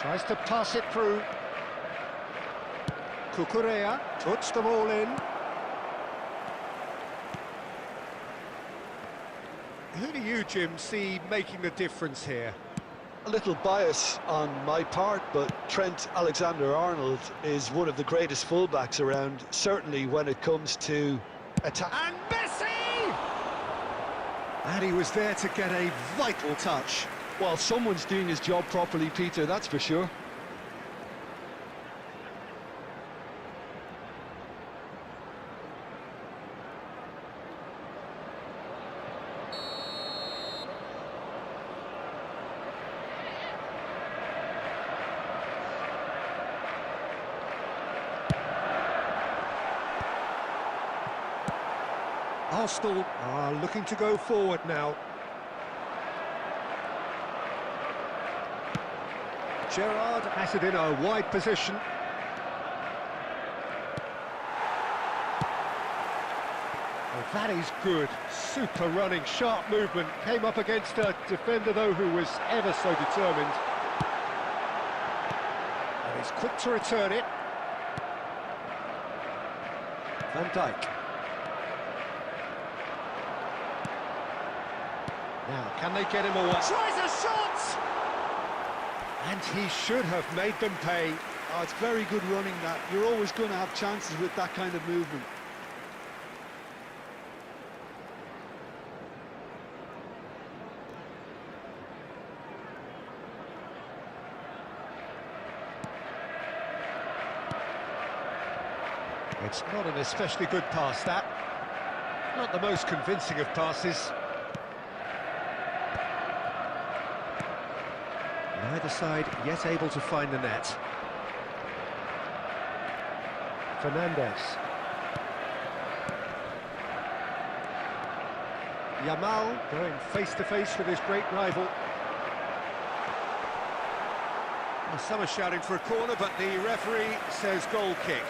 Tries to pass it through. Cucurella puts the ball in. Who do you, Jim, see making the difference here? A little bias on my part, but Trent Alexander-Arnold is one of the greatest fullbacks around, certainly when it comes to attack. And Messi! And he was there to get a vital touch. Well, someone's doing his job properly, Peter, that's for sure. Arsenal are looking to go forward now. Gerrard has it in a wide position. Oh, that is good. Super running, sharp movement. Came up against a defender, though, who was ever so determined. And he's quick to return it. Van Dijk. Now, can they get him away? Tries a shot! And he should have made them pay. Oh, it's very good running, that. You're always going to have chances with that kind of movement. It's not an especially good pass, that. Not the most convincing of passes. Neither side yet able to find the net. Fernandez. Yamal going face-to-face with his great rival. Well, some are shouting for a corner, but the referee says goal kick.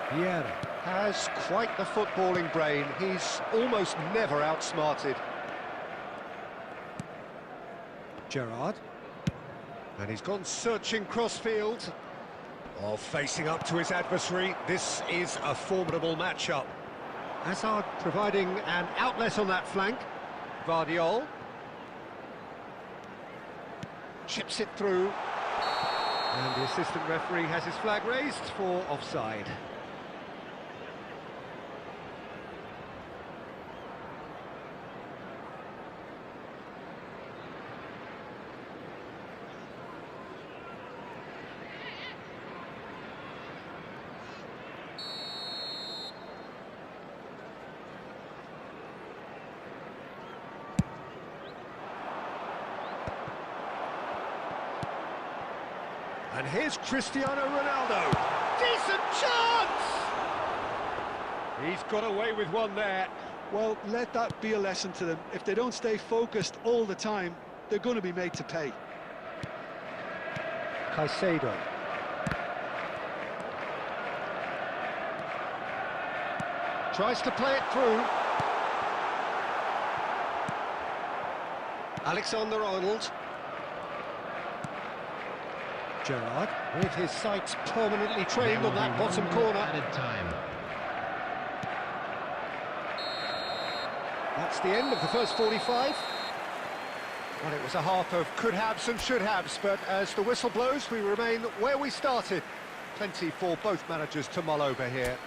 Vieira has quite the footballing brain. He's almost never outsmarted. Gerrard, and he's gone searching crossfield. Oh, facing up to his adversary. This is a formidable matchup. Hazard providing an outlet on that flank. Vardiol chips it through, and the assistant referee has his flag raised for offside. And here's Cristiano Ronaldo. Decent chance! He's got away with one there. Well, let that be a lesson to them. If they don't stay focused all the time, they're going to be made to pay. Caicedo. Tries to play it through. Alexander-Arnold. Gerrard, with his sights permanently trained on that bottom corner. Added time. That's the end of the first 45. Well, it was a half of could-haves and should-haves, but as the whistle blows, we remain where we started. Plenty for both managers to mull over here.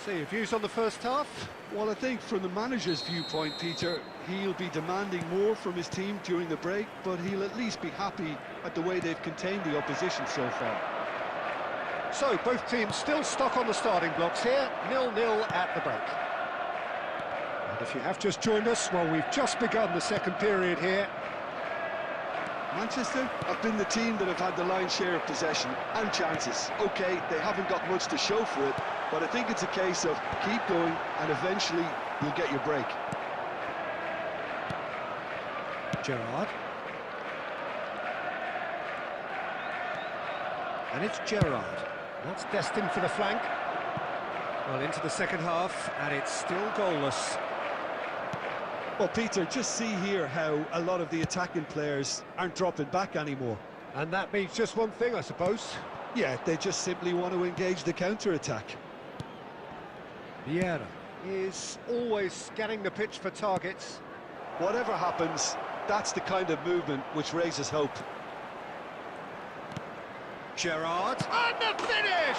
So, your views on the first half? Well, I think from the manager's viewpoint, Peter, he'll be demanding more from his team during the break, but he'll at least be happy at the way they've contained the opposition so far. So, both teams still stuck on the starting blocks here, 0-0 at the break. And if you have just joined us, well, we've just begun the second period here. Manchester have been the team that have had the lion's share of possession and chances. OK, they haven't got much to show for it, but I think it's a case of keep going and eventually you'll get your break. Gerrard. And it's Gerrard. That's destined for the flank. Well, into the second half, and it's still goalless. Well, Peter, just see here how a lot of the attacking players aren't dropping back anymore. And that means just one thing, I suppose. Yeah, they just simply want to engage the counter-attack. Vieira is always scanning the pitch for targets. Whatever happens, that's the kind of movement which raises hope. Gerrard, and the finish!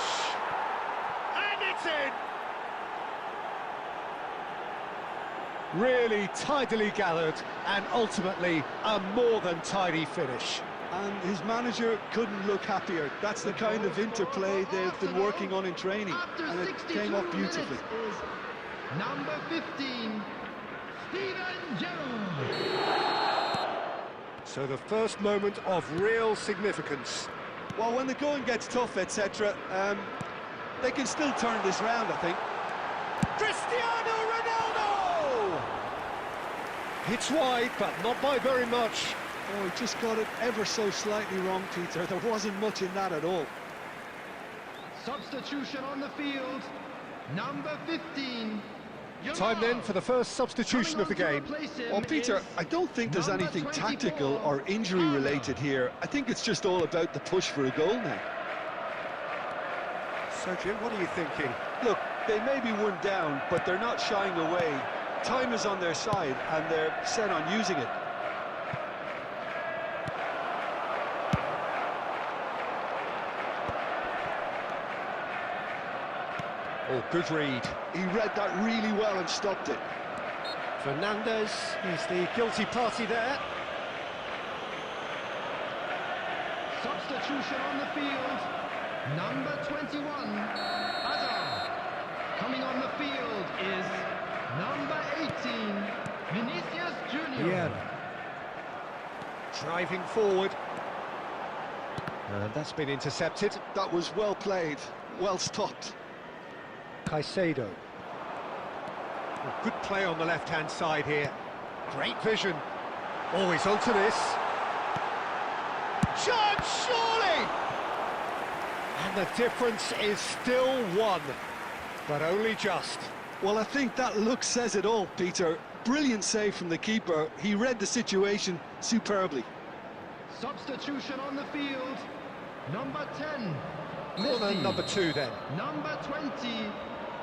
And it's in! Really tidily gathered, and ultimately a more than tidy finish. And his manager couldn't look happier. That's the kind of interplay they've been working on in training, and it came off beautifully. Number 15, Steven Gerrard. So the first moment of real significance. Well, when the going gets tough, etc., they can still turn this round, I think. Cristiano Ronaldo! It's wide, but not by very much. Oh, he just got it ever so slightly wrong, Peter. There wasn't much in that at all. Substitution on the field, number 15. Time then for the first substitution of the game. Well, Peter, I don't think there's anything tactical or injury-related here. I think it's just all about the push for a goal now. So, Jim, what are you thinking? Look, they may be one down, but they're not shying away. Time is on their side, and they're set on using it. Oh, good read. He read that really well and stopped it. Fernandez is the guilty party there. Substitution on the field, number 21, Hazard. Coming on the field is number 18, Vinicius Junior. Vieira. Driving forward. And that's been intercepted. That was well played, well stopped. Caicedo. Oh, good play on the left-hand side here. Great vision. Always onto this. Chance, surely! And the difference is still one, but only just. Well, I think that look says it all, Peter. Brilliant save from the keeper. He read the situation superbly. Substitution on the field, number 10, Corner Messi. number 2 then. Number 20,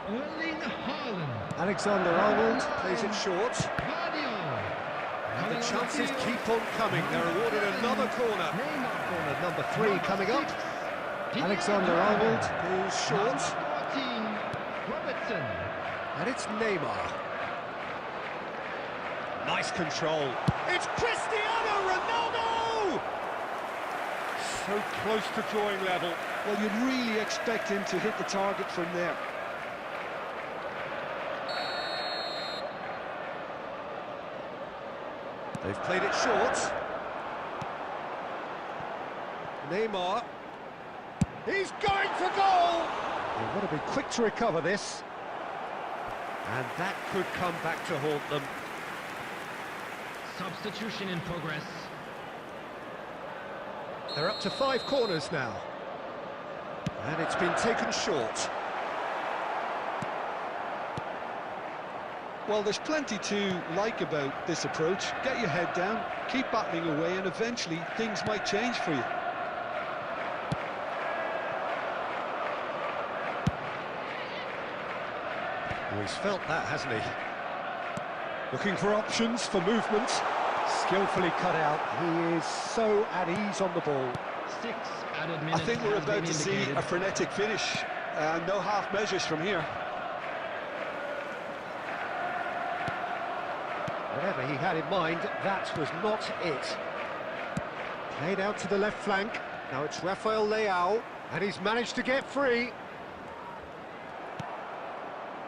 Erling Haaland. Alexander-Arnold plays it short. Guardiola. And the Coming on chances field, keep on coming. They're awarded another corner. Neymar. Corner number 3 coming up. Diego Alexander-Arnold Costa. goes short. Number 14, Robertson. And it's Neymar. Nice control. It's Cristiano Ronaldo! So close to drawing level. Well, you'd really expect him to hit the target from there. They've played it short. Neymar. He's going for goal! They've got to be quick to recover this. And that could come back to haunt them. Substitution in progress. They're up to 5 corners now. And it's been taken short. Well, there's plenty to like about this approach. Get your head down, keep battling away, and eventually things might change for you. Well, he's felt that, hasn't he? Looking for options for movement. Skillfully cut out. He is so at ease on the ball. 6 added I minutes. think we're has about been to see indicated. a frenetic finish. No half measures from here. Whatever he had in mind, that was not it. Played out to the left flank. Now it's Rafael Leao, and he's managed to get free.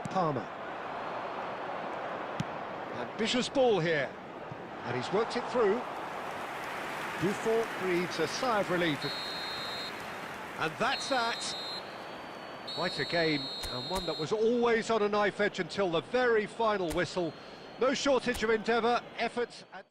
Palmer. Ambitious ball here. And he's worked it through. Buffon breathes a sigh of relief. And that's that. Quite a game, and one that was always on a knife edge until the very final whistle. No shortage of endeavour, effort and...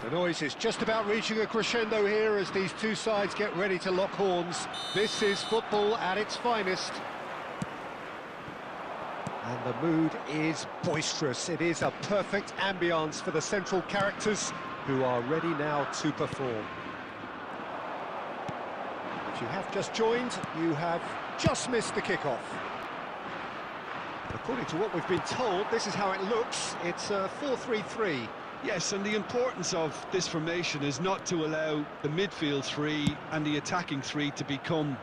The noise is just about reaching a crescendo here as these two sides get ready to lock horns. This is football at its finest. And the mood is boisterous. It is a perfect ambience for the central characters who are ready now to perform. If you have just joined, you have just missed the kickoff. According to what we've been told, this is how it looks. It's a 4-3-3. Yes, and the importance of this formation is not to allow the midfield three and the attacking three to become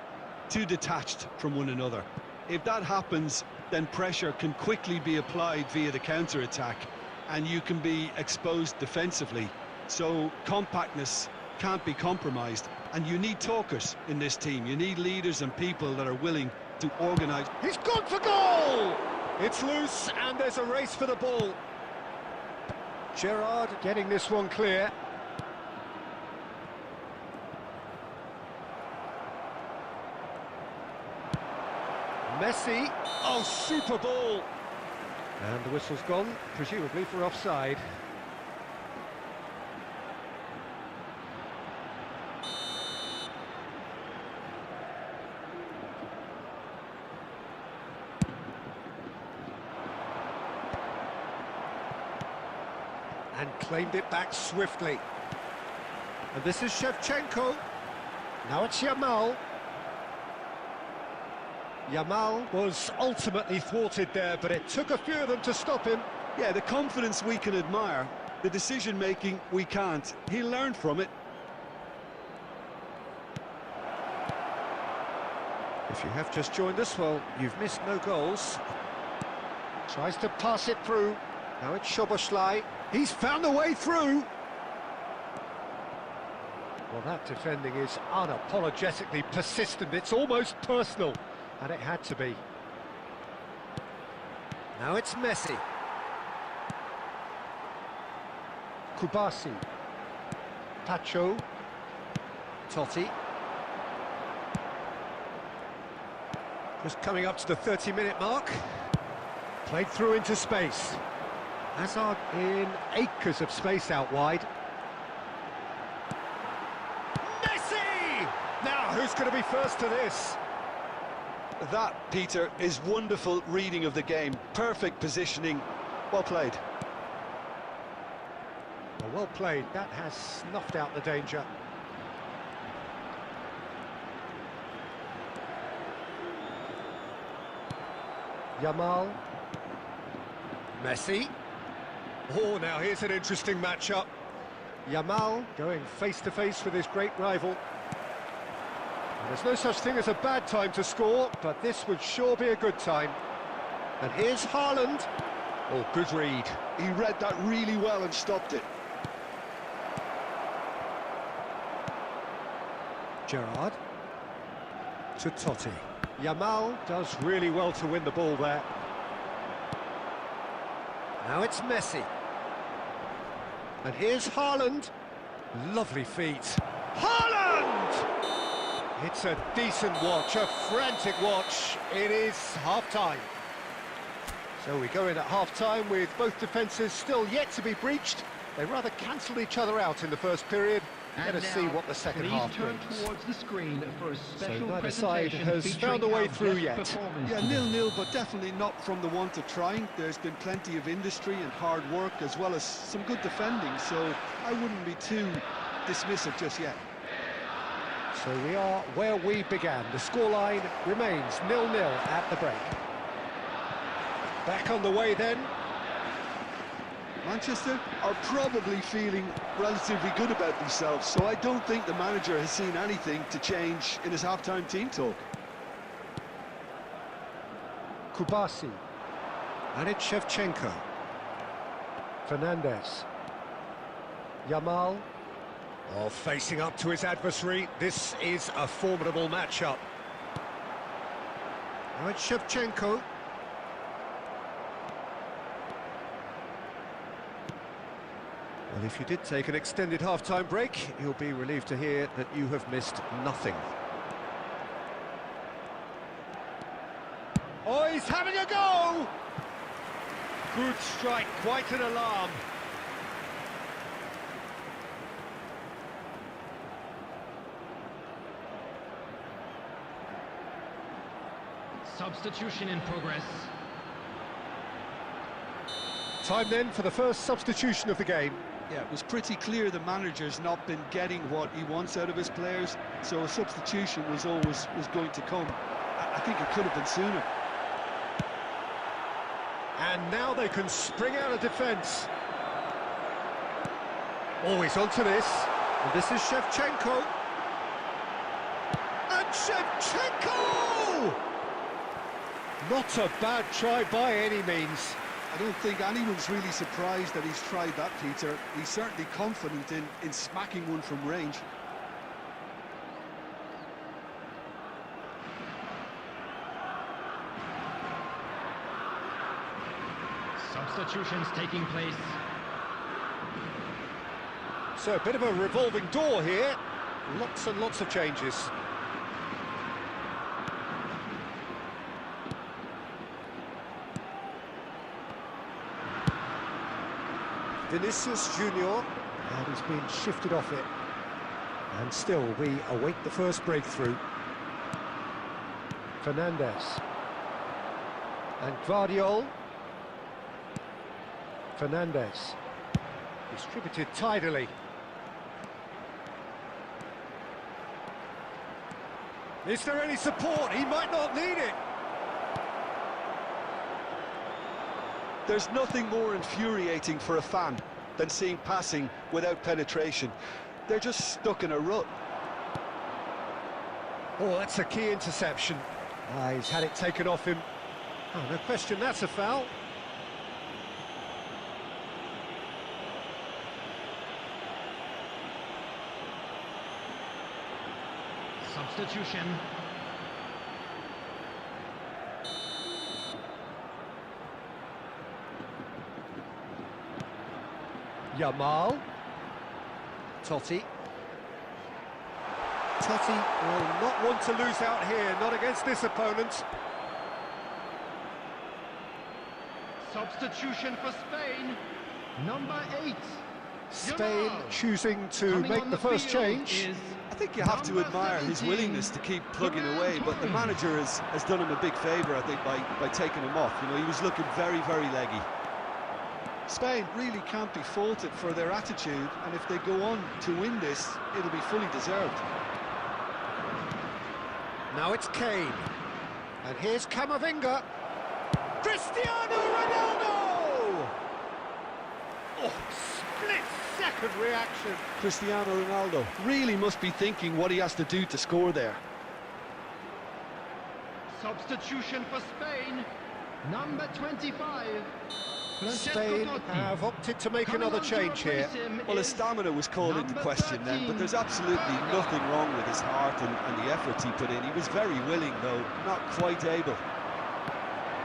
too detached from one another. If that happens, then pressure can quickly be applied via the counter-attack, and you can be exposed defensively. So compactness can't be compromised, and you need talkers in this team. You need leaders and people that are willing to organise. He's gone for goal! It's loose, and there's a race for the ball. Gerrard getting this one clear. Messi, oh, super ball! And the whistle's gone, presumably for offside. And claimed it back swiftly. And this is Shevchenko. Now it's Yamal. Yamal was ultimately thwarted there, but it took a few of them to stop him. Yeah, the confidence we can admire, the decision-making we can't. He learned from it. If you have just joined us, well, you've missed no goals. Tries to pass it through. Now it's Szoboszlai. He's found a way through. Well, that defending is unapologetically persistent. It's almost personal, and it had to be. Now it's Messi. Kubasi. Pacho. Totti. Just coming up to the 30-minute mark. Played through into space. Hazard in acres of space out wide. Messi! Now, who's going to be first to this? That, Peter, is wonderful reading of the game. Perfect positioning. Well played. Well played. That has snuffed out the danger. Yamal. Messi. Oh, now here's an interesting matchup. Yamal going face-to-face with his great rival. And there's no such thing as a bad time to score, but this would sure be a good time. And here's Haaland. Oh, good read. He read that really well and stopped it. Gerrard. To Totti. Yamal does really well to win the ball there. Now it's Messi. And here's Haaland. Lovely feet. Haaland! It's a decent watch, a frantic watch. It is half-time. So we go in at half-time with both defences still yet to be breached. They rather cancelled each other out in the first period. Let us see what the second half brings. Towards the screen for a special So neither side has found a way through yet. Yeah, 0-0, but definitely not from the want of trying. There's been plenty of industry and hard work, as well as some good defending, so I wouldn't be too dismissive just yet. So we are where we began. The scoreline remains 0-0 at the break. Back on the way then. Manchester are probably feeling relatively good about themselves, so I don't think the manager has seen anything to change in his half-time team talk. Kubasi. And it's Shevchenko. Fernandez. Yamal. Oh, facing up to his adversary. This is a formidable matchup. Now it's Shevchenko. Well, if you did take an extended half-time break, you'll be relieved to hear that you have missed nothing. Oh, he's having a go! Good strike, quite an alarm. Substitution in progress. Time then for the first substitution of the game. Yeah, it was pretty clear the manager's not been getting what he wants out of his players, so a substitution was going to come. I think it could have been sooner. And now they can spring out of defence. Always onto this. And this is Shevchenko. And Shevchenko! Not a bad try by any means. I don't think anyone's really surprised that he's tried that, Peter. He's certainly confident in smacking one from range. Substitutions taking place. So a bit of a revolving door here. Lots and lots of changes. Vinicius Junior, and he's been shifted off it. And still we await the first breakthrough. Fernandez. And Guardiol. Fernandez. Distributed tidily. Is there any support? He might not need it. There's nothing more infuriating for a fan than seeing passing without penetration. They're just stuck in a rut. Oh, that's a key interception. He's had it taken off him. Oh, no question, that's a foul. Substitution. Yamal. Totti. Totti will not want to lose out here, not against this opponent. Substitution for Spain. Number 8. Spain Yamal. choosing to Coming make on the first field change. is I think you have to number admire his 17, willingness to keep plugging away, but the manager has done him a big favour, I think, by taking him off. You know, he was looking very, very leggy. Spain really can't be faulted for their attitude, and if they go on to win this, it'll be fully deserved. Now it's Kane. And here's Camavinga. Cristiano Ronaldo! Oh, split-second reaction. Cristiano Ronaldo really must be thinking what he has to do to score there. substitution for Spain. Number 25. Spain have opted to make another change here. Well, his stamina was called into question then, but there's absolutely nothing wrong with his heart and the efforts he put in. He was very willing, though, not quite able.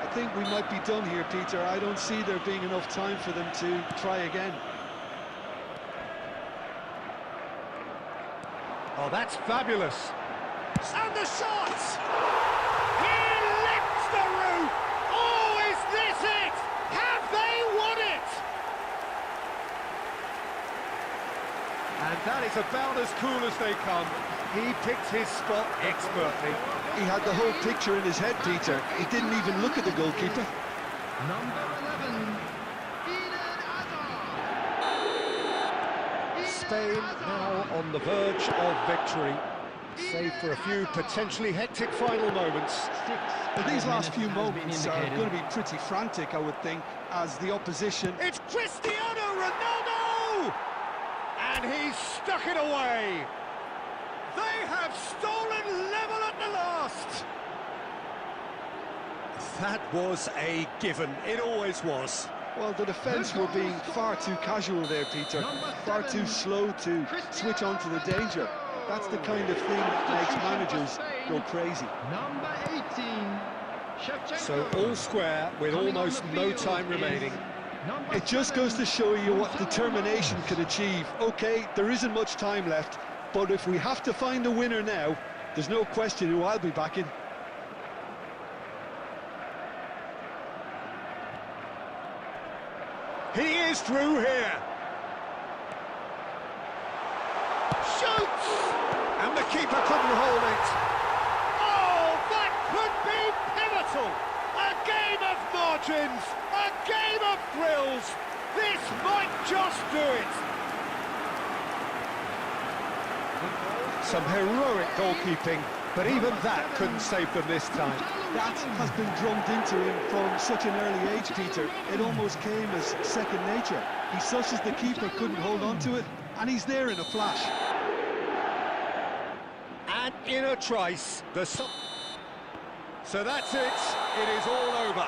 I think we might be done here, Peter. I don't see there being enough time for them to try again. Oh, that's fabulous. And the shot! He lifts the roof! Oh, is this it? Have they won it? And that is about as cool as they come. He picked his spot expertly. He had the whole picture in his head, Peter. He didn't even look at the goalkeeper. Number 11. Spain now on the verge of victory, save for a few potentially hectic final moments. But these last few moments are going to be pretty frantic, I would think, as the opposition... It's Cristiano Ronaldo! And he's stuck it away! They have stolen level at the last! That was a given, it always was. Well, the defence were being far too casual there, Peter. Far too slow to switch on to the danger. That's the kind of thing that makes managers go crazy. Number 18. So all square with almost no time remaining. It just goes to show you what determination can achieve. OK, there isn't much time left, but if we have to find a winner now, there's no question who I'll be backing. He is through here. Shoots! And the keeper couldn't hold it. Oh, that could be must do it. Some heroic goalkeeping, but even that couldn't save them this time. That has been drummed into him from such an early age, Peter. It almost came as second nature. He susses the keeper couldn't hold on to it, and he's there in a flash. And in a trice, so that's it. It is all over.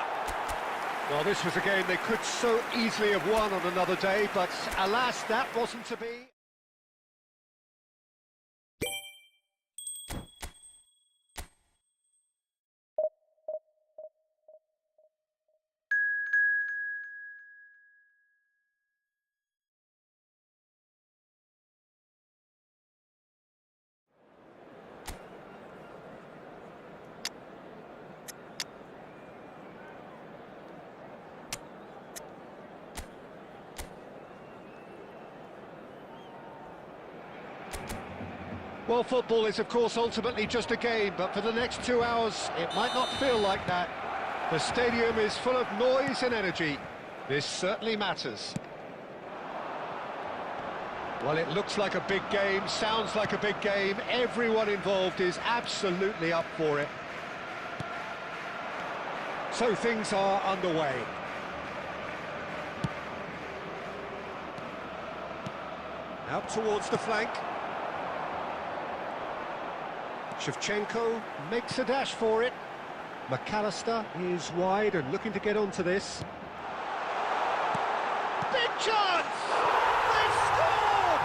Well, this was a game they could so easily have won on another day, but alas, that wasn't to be. Well, football is, of course, ultimately just a game, but for the next 2 hours, it might not feel like that. The stadium is full of noise and energy. This certainly matters. Well, it looks like a big game, sounds like a big game. Everyone involved is absolutely up for it. So things are underway. Out towards the flank. Shevchenko makes a dash for it. McAllister is wide and looking to get onto this. Big chance! They've scored!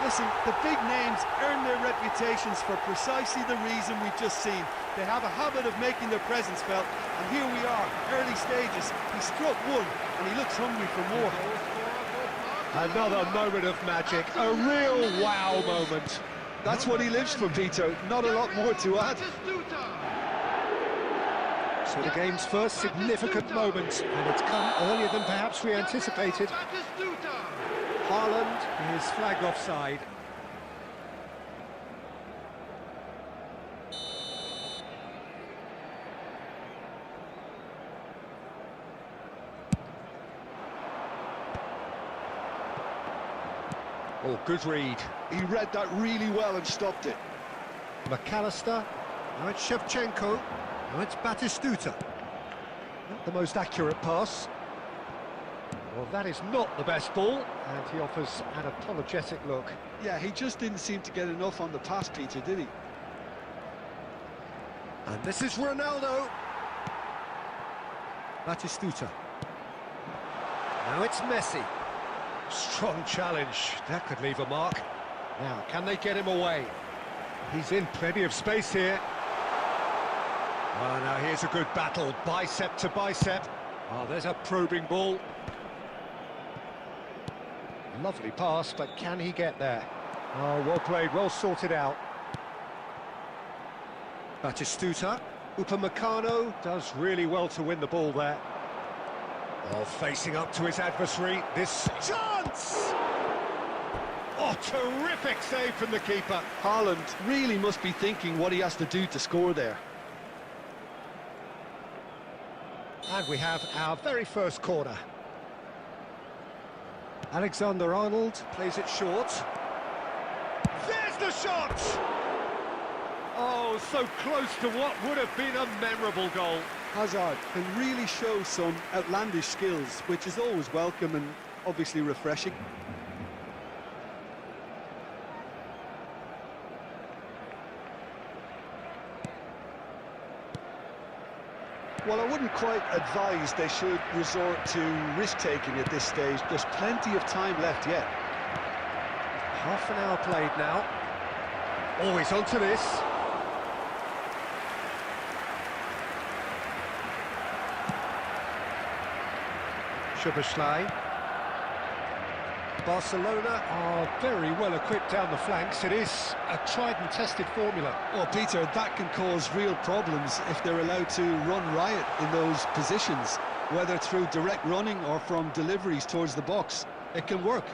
Listen, the big names earn their reputations for precisely the reason we've just seen. They have a habit of making their presence felt, and here we are, early stages. He struck one, and he looks hungry for more. Another moment of magic, a real wow moment. That's what he lives for, Peter. Not a lot more to add. So the game's first significant moment, and it's come earlier than perhaps we anticipated. Haaland is flagged offside. Oh, good read. He read that really well and stopped it. McAllister, now it's Shevchenko, now it's Batistuta. Not the most accurate pass. Well, that is not the best ball, and he offers an apologetic look. Yeah, he just didn't seem to get enough on the pass, Peter, did he? And this is Ronaldo. Batistuta. Now it's Messi. Strong challenge, that could leave a mark. Now, can they get him away? He's in plenty of space here. Oh, now here's a good battle, bicep to bicep. Oh, there's a probing ball. Lovely pass, but can he get there? Oh, well played, well sorted out. Batistuta. Upamecano does really well to win the ball there. Oh, facing up to his adversary, this chance! Oh, terrific save from the keeper. Haaland really must be thinking what he has to do to score there. And we have our very first corner. Alexander-Arnold plays it short. There's the shot! Oh, so close to what would have been a memorable goal. Hazard can really show some outlandish skills, which is always welcome and obviously refreshing. Well, I wouldn't quite advise they should resort to risk-taking at this stage. There's plenty of time left yet. Half an hour played now. Always onto this. Szoboszlai. Barcelona are very well equipped down the flanks. It is a tried and tested formula. Well, Peter, that can cause real problems if they're allowed to run riot in those positions, whether through direct running or from deliveries towards the box. It can work.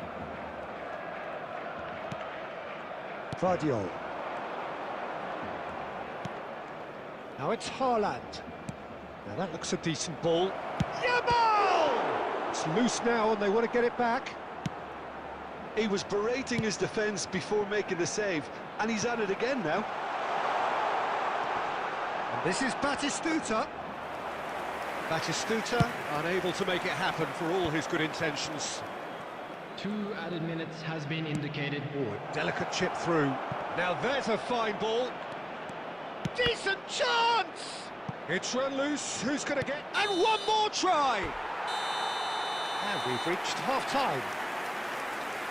Vardiol. Now it's Haaland. Now that looks a decent ball. Yamal! It's loose now and they want to get it back. He was berating his defence before making the save, and he's at it again now. And this is Batistuta. Batistuta unable to make it happen for all his good intentions. 2 added minutes has been indicated. Oh, a delicate chip through. Now there's a fine ball. Decent chance! It's run loose. Who's going to get... And one more try! And we've reached half-time.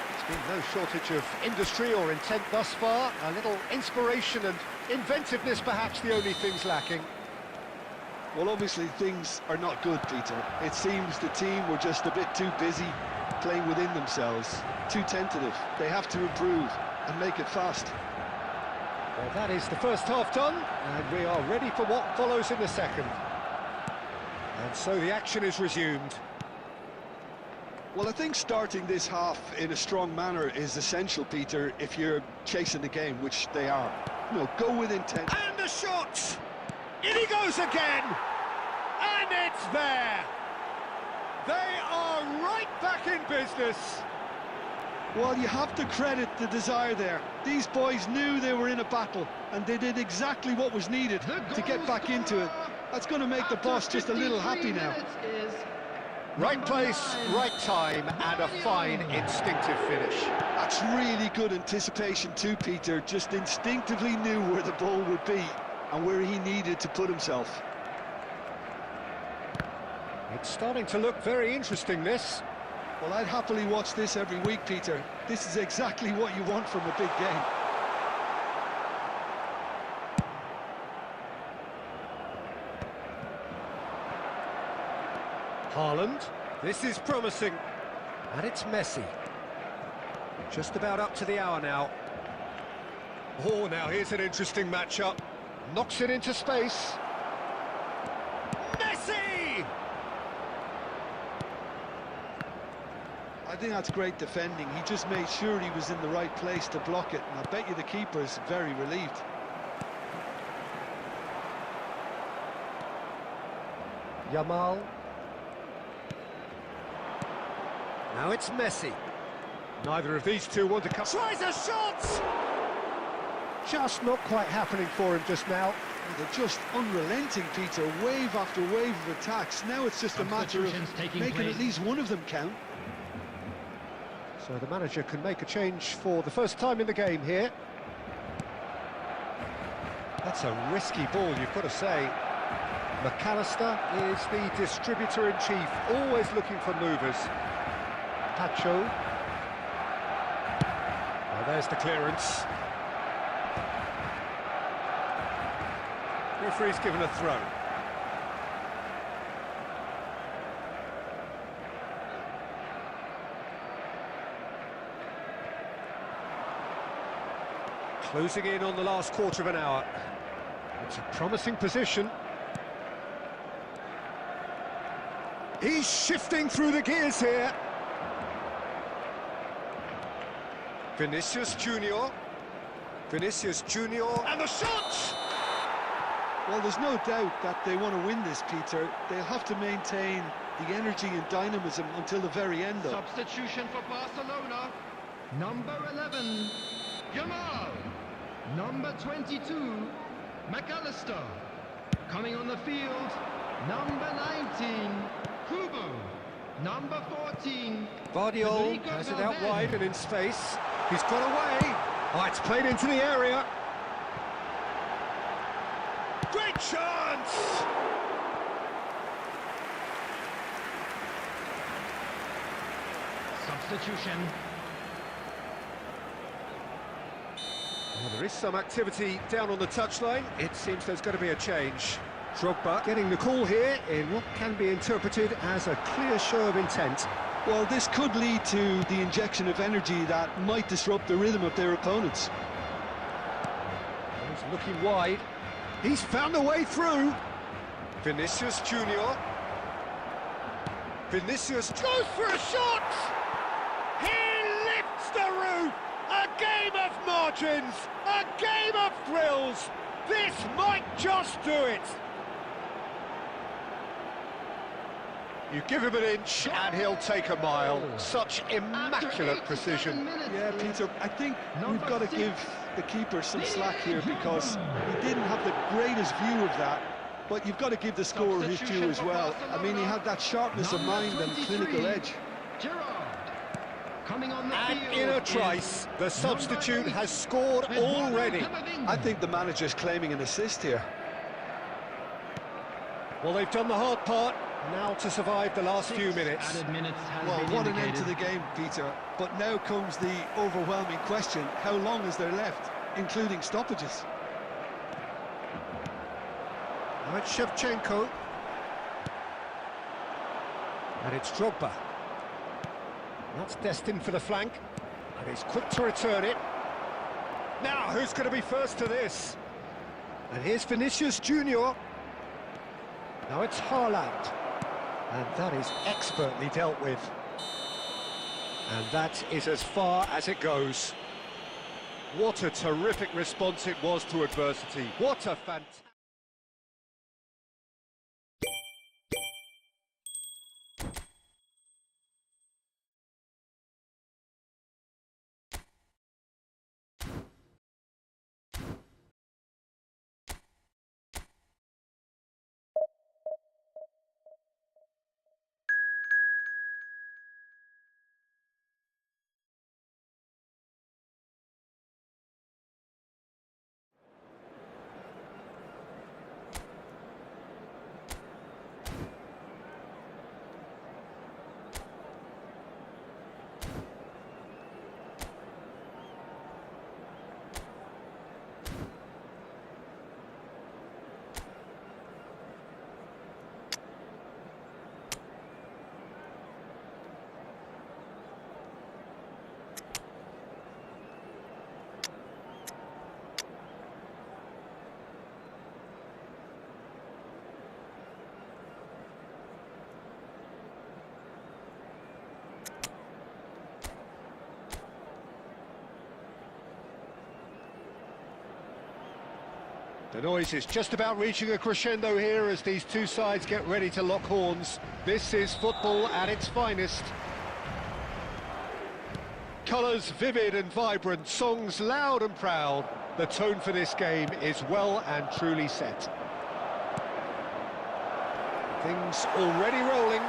There's been no shortage of industry or intent thus far. A little inspiration and inventiveness, perhaps the only things lacking. Well, obviously things are not good, Peter. It seems the team were just a bit too busy playing within themselves, too tentative. They have to improve and make it fast. Well, that is the first half done, and we are ready for what follows in the second. And so the action is resumed. Well, I think starting this half in a strong manner is essential, Peter, if you're chasing the game, which they are. You know, go with intent. And the shot! In he goes again! And it's there! They are right back in business! Well, you have to credit the desire there. These boys knew they were in a battle, and they did exactly what was needed to get back into it. That's going to make the boss just a little happy now. Right place, right time, and a fine instinctive finish. That's really good anticipation too, Peter. Just instinctively knew where the ball would be and where he needed to put himself. It's starting to look very interesting, this. Well, I'd happily watch this every week, Peter. This is exactly what you want from a big game. Haaland, this is promising. And it's Messi. Just about up to the hour now. Oh, now here's an interesting matchup. Knocks it into space. Messi! I think that's great defending. He just made sure he was in the right place to block it, and I bet you the keeper's very relieved. Yamal. Now it's Messi. Neither of these two want to come. Tries a shot! Just not quite happening for him just now. They're just unrelenting, Peter. Wave after wave of attacks. Now it's just a matter of making at least one of them count. So the manager can make a change for the first time in the game here. That's a risky ball, you've got to say. McAllister is the distributor-in-chief, always looking for movers. Pacho. Well, there's the clearance. Referee's given a throw. Closing in on the last quarter of an hour. It's a promising position. He's shifting through the gears here. Vinicius Junior. Vinicius Junior. And the shot! Well, there's no doubt that they want to win this, Peter. They'll have to maintain the energy and dynamism until the very end, though. Substitution for Barcelona. Number 11, Yamal. Number 22, McAllister. Coming on the field, number 19, Kubo. Number 14, Guardiola has it out wide and in space. He's got away. Oh, it's played into the area. Great chance! Substitution. Well, there is some activity down on the touchline. It seems there's going to be a change. Drogba getting the call here in what can be interpreted as a clear show of intent. Well, this could lead to the injection of energy that might disrupt the rhythm of their opponents. He's looking wide. He's found a way through. Vinicius Junior. Vinicius goes for a shot! He lifts the roof! A game of margins! A game of thrills! This might just do it! You give him an inch and he'll take a mile. Such immaculate precision. Yeah, Peter, I think we've got to give the keeper some slack here because he didn't have the greatest view of that, but you've got to give the scorer his due as well. I mean, he had that sharpness of mind and clinical edge. And in a trice, the substitute has scored already. I think the manager's claiming an assist here. Well, they've done the hard part, now to survive the last few minutes. Well, what an end to the game, Peter. But now comes the overwhelming question, how long is there left, including stoppages? Now it's Shevchenko. And it's Drogba. That's destined for the flank. And he's quick to return it. Now, who's going to be first to this? And here's Vinicius Junior. Now it's Haaland. And that is expertly dealt with. And that is as far as it goes. What a terrific response it was to adversity. What a fantastic... The noise is just about reaching a crescendo here as these two sides get ready to lock horns. This is football at its finest. Colours vivid and vibrant, songs loud and proud. The tone for this game is well and truly set. Things already rolling.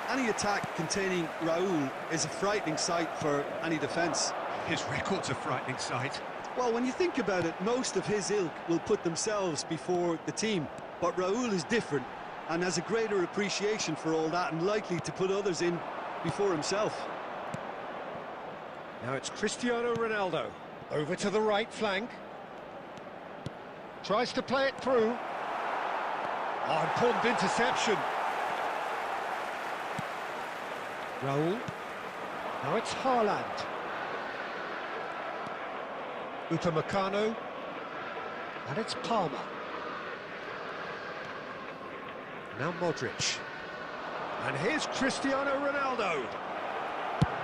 Any attack containing Raul is a frightening sight for any defence. His record's a frightening sight. Well, when you think about it, most of his ilk will put themselves before the team. But Raul is different and has a greater appreciation for all that and likely to put others in before himself. Now it's Cristiano Ronaldo. Over to the right flank. Tries to play it through. Oh, important interception. Raul. Now it's Haaland. Upamecano, and it's Palmer. Now Modric. And here's Cristiano Ronaldo.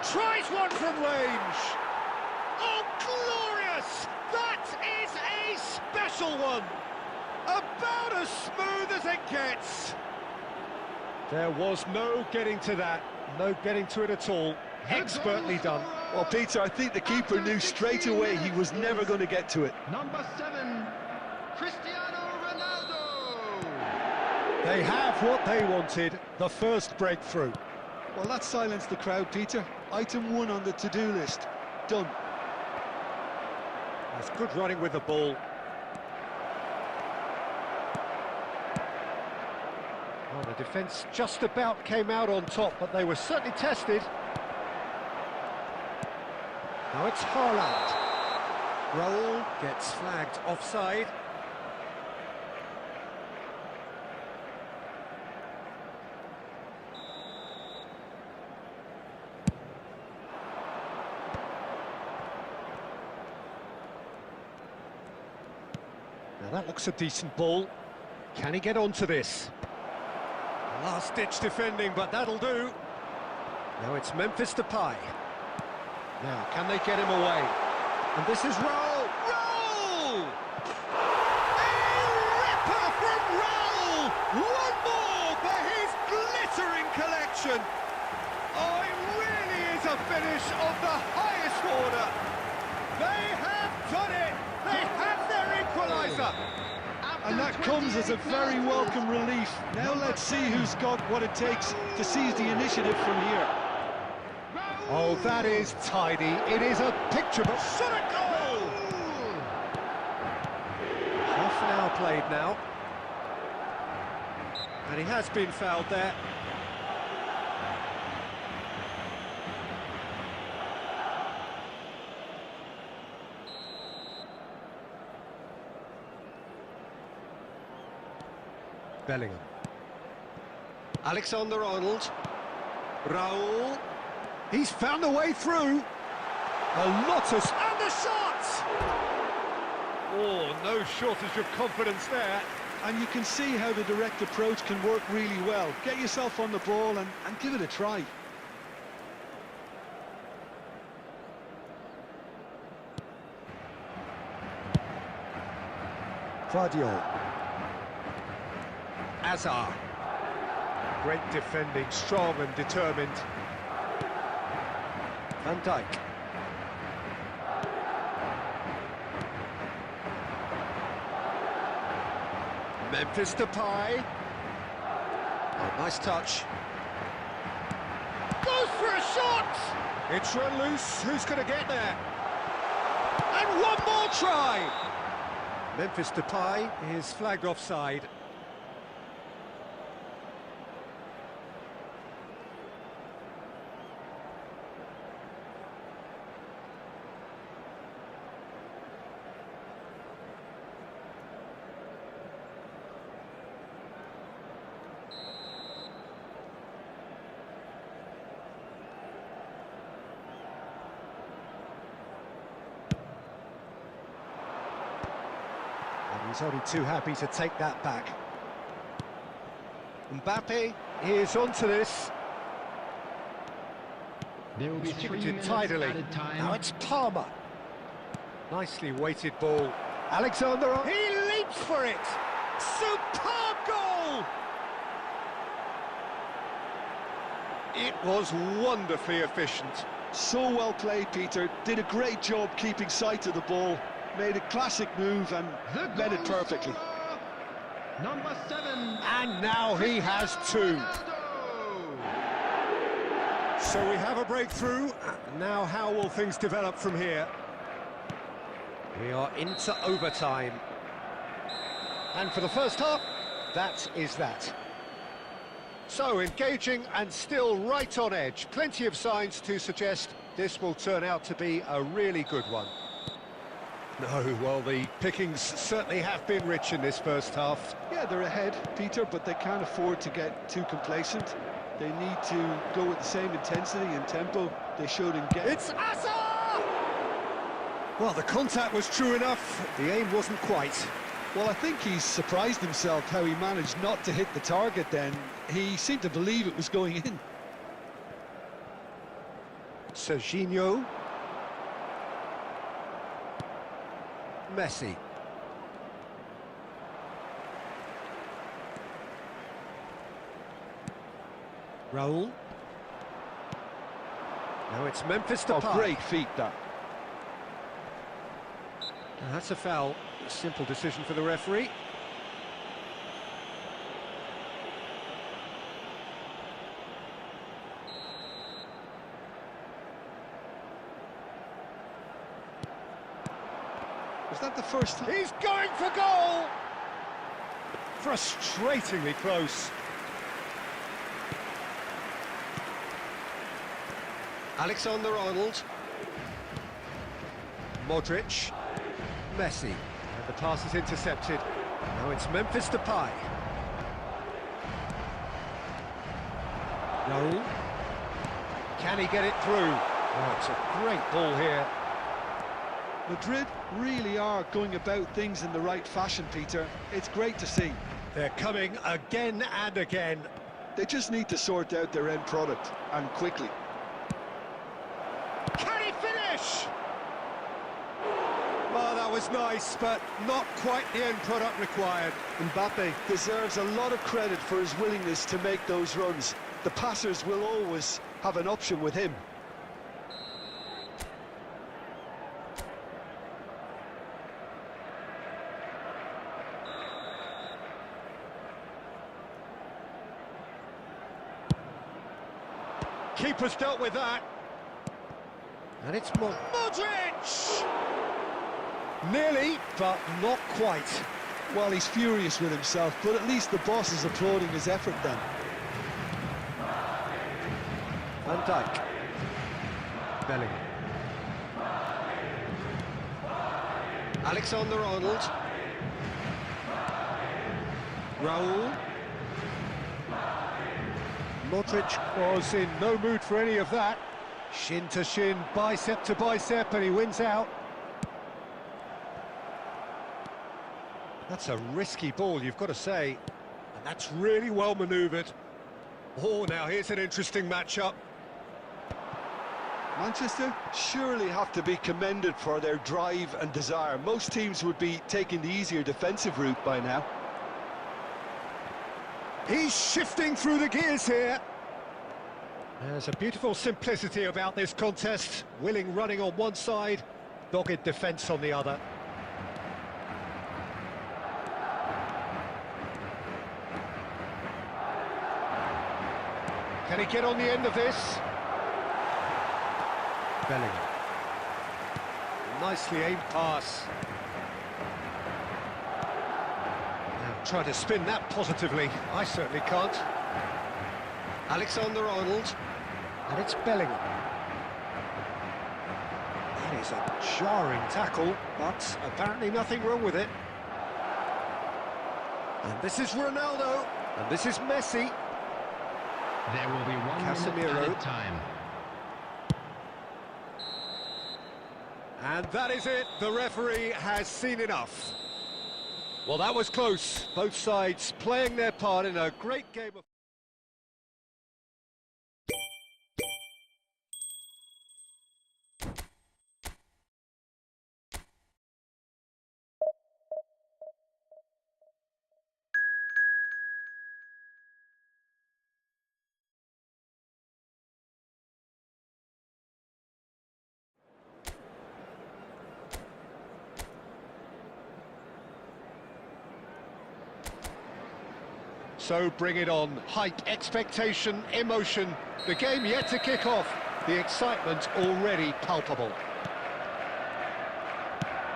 Tries one from range. Oh, glorious! That is a special one. About as smooth as it gets. There was no getting to that. No getting to it at all. Expertly done. Well, Peter, I think the keeper knew straight away he was never going to get to it. Number 7, Cristiano Ronaldo. They have what they wanted, the first breakthrough. Well, that silenced the crowd, Peter. Item 1 on the to-do list. Done. That's good running with the ball. Well, the defence just about came out on top, but they were certainly tested. Now it's Haaland. Raul gets flagged offside. Now that looks a decent ball. Can he get onto this? Last-ditch defending, but that'll do. Now it's Memphis Depay. Now, can they get him away? And this is Raul! Raul! A ripper from Raul! One more for his finish of the highest order. They have done it. They have their equaliser. And that comes as a very welcome relief. Now let's see who's got what it takes to seize the initiative from here. Oh, that is tidy. It is a picture book. Shot a goal! Half an hour played now. And he has been fouled there. Bellingham. Alexander-Arnold. Raul. He's found a way through. A lot of... And the shot! Oh, no shortage of confidence there. And you can see how the direct approach can work really well. Get yourself on the ball and give it a try. Guardiola. Azar. Great defending, strong and determined. Van Dijk. Memphis Depay. Oh, nice touch. Goes for a shot! It's run loose. Who's going to get there? And one more try! Memphis Depay is flagged offside. He's only too happy to take that back. Mbappe is onto this. There will be 3 minutes tidily. added time. Now it's Palmer. Nicely weighted ball. Alexander, he leaps for it. Superb goal! It was wonderfully efficient. So well played, Peter. Did a great job keeping sight of the ball. Made a classic move and met it perfectly. Number 7. And now he has 2. So we have a breakthrough. Now how will things develop from here? We are into overtime. And for the first half, that is that. So engaging and still right on edge. Plenty of signs to suggest this will turn out to be a really good one. No, well, the pickings certainly have been rich in this first half. Yeah, they're ahead, Peter, but they can't afford to get too complacent. They need to go with the same intensity and tempo they showed in game. It's Azar! Well, the contact was true enough. The aim wasn't quite. Well, I think he's surprised himself how he managed not to hit the target then. He seemed to believe it was going in. Serginho. Messi. Raul. Now it's Memphis Depay. Oh, great feat, that. And that's a foul. A simple decision for the referee. Was that the first time? He's going for goal! Frustratingly close. Alexander-Arnold. Modric. Messi. And the pass is intercepted. Now it's Memphis Depay. Raul. Can he get it through? Oh, it's a great ball here. Madrid really are going about things in the right fashion, Peter. It's great to see. They're coming again and again. They just need to sort out their end product, and quickly. Can he finish? Well, that was nice, but not quite the end product required. Mbappe deserves a lot of credit for his willingness to make those runs. The passers will always have an option with him. keeper's dealt with that. And it's Modric! Nearly, but not quite. Well, he's furious with himself, but at least the boss is applauding his effort then. Van Dijk. Bellingham. Alexander-Arnold. Raul. Modric was in no mood for any of that. Shin to shin, bicep to bicep, and he wins out. That's a risky ball, you've got to say. And that's really well manoeuvred. Oh, now here's an interesting matchup. Manchester surely have to be commended for their drive and desire. Most teams would be taking the easier defensive route by now. He's shifting through the gears here. There's a beautiful simplicity about this contest. Willing running on one side, dogged defence on the other. Can he get on the end of this? Bellingham. Nicely aimed pass. Now try to spin that positively. I certainly can't. Alexander-Arnold. And it's Bellingham. That is a jarring tackle, but apparently nothing wrong with it. And this is Ronaldo. And this is Messi. There will be 1 minute added time. And that is it. The referee has seen enough. Well, that was close. Both sides playing their part in a great game of... So bring it on. Hype, expectation, emotion. The game yet to kick off. The excitement already palpable.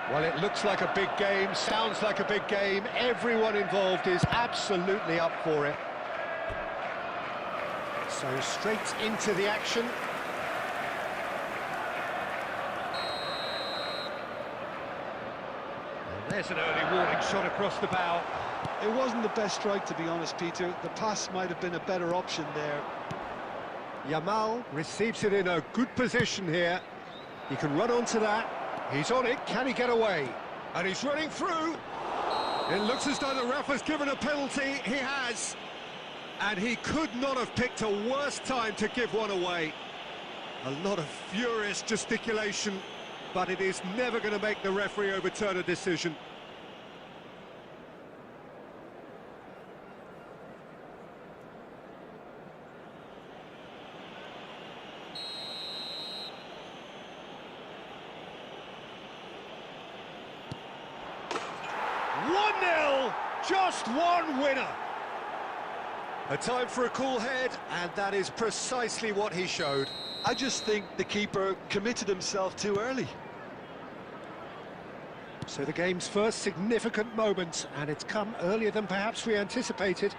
Well, it looks like a big game, sounds like a big game. Everyone involved is absolutely up for it. So straight into the action. And there's an early warning shot across the bow. It wasn't the best strike, to be honest, Peter. The pass might have been a better option there. Yamal receives it in a good position here. He can run onto that. He's on it. Can he get away? And he's running through. It looks as though the ref has given a penalty. He has. And he could not have picked a worse time to give one away. A lot of furious gesticulation, but it is never going to make the referee overturn a decision. Just one winner. A time for a cool head, and that is precisely what he showed. I just think the keeper committed himself too early. So the game's first significant moment, and it's come earlier than perhaps we anticipated.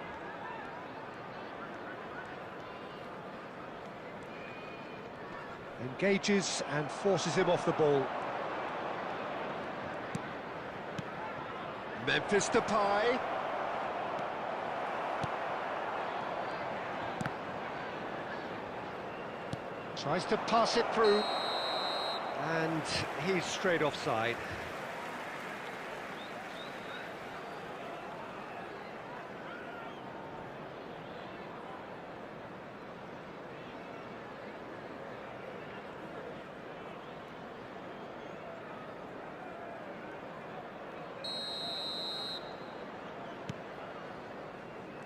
Engages and forces him off the ball. Memphis Depay. Tries to pass it through. And he's straight offside.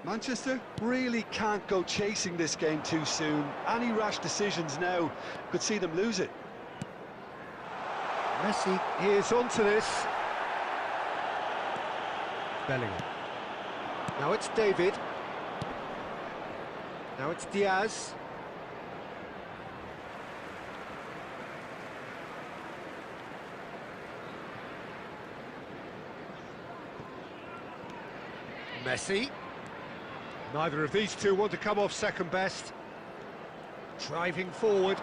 Manchester really can't go chasing this game too soon. Any rash decisions now could see them lose it. Messi is onto this. Bellingham. Now it's David. Now it's Diaz. Messi. Neither of these two want to come off second best. Driving forward.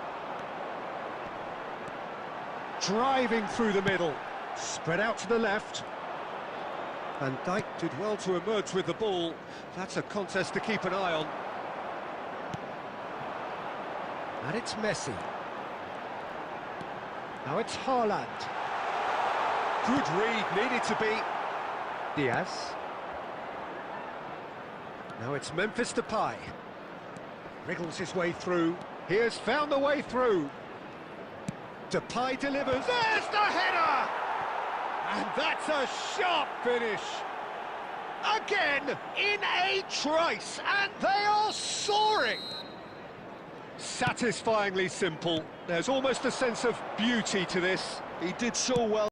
Driving through the middle. Spread out to the left. Van Dijk did well to emerge with the ball. That's a contest to keep an eye on. And it's Messi. Now it's Haaland. Good read, needed to be. Diaz. Now it's Memphis Depay. Wriggles his way through. He has found the way through. Depay delivers. There's the header! And that's a sharp finish. Again, in a trice, and they are soaring. Satisfyingly simple. There's almost a sense of beauty to this. He did so well.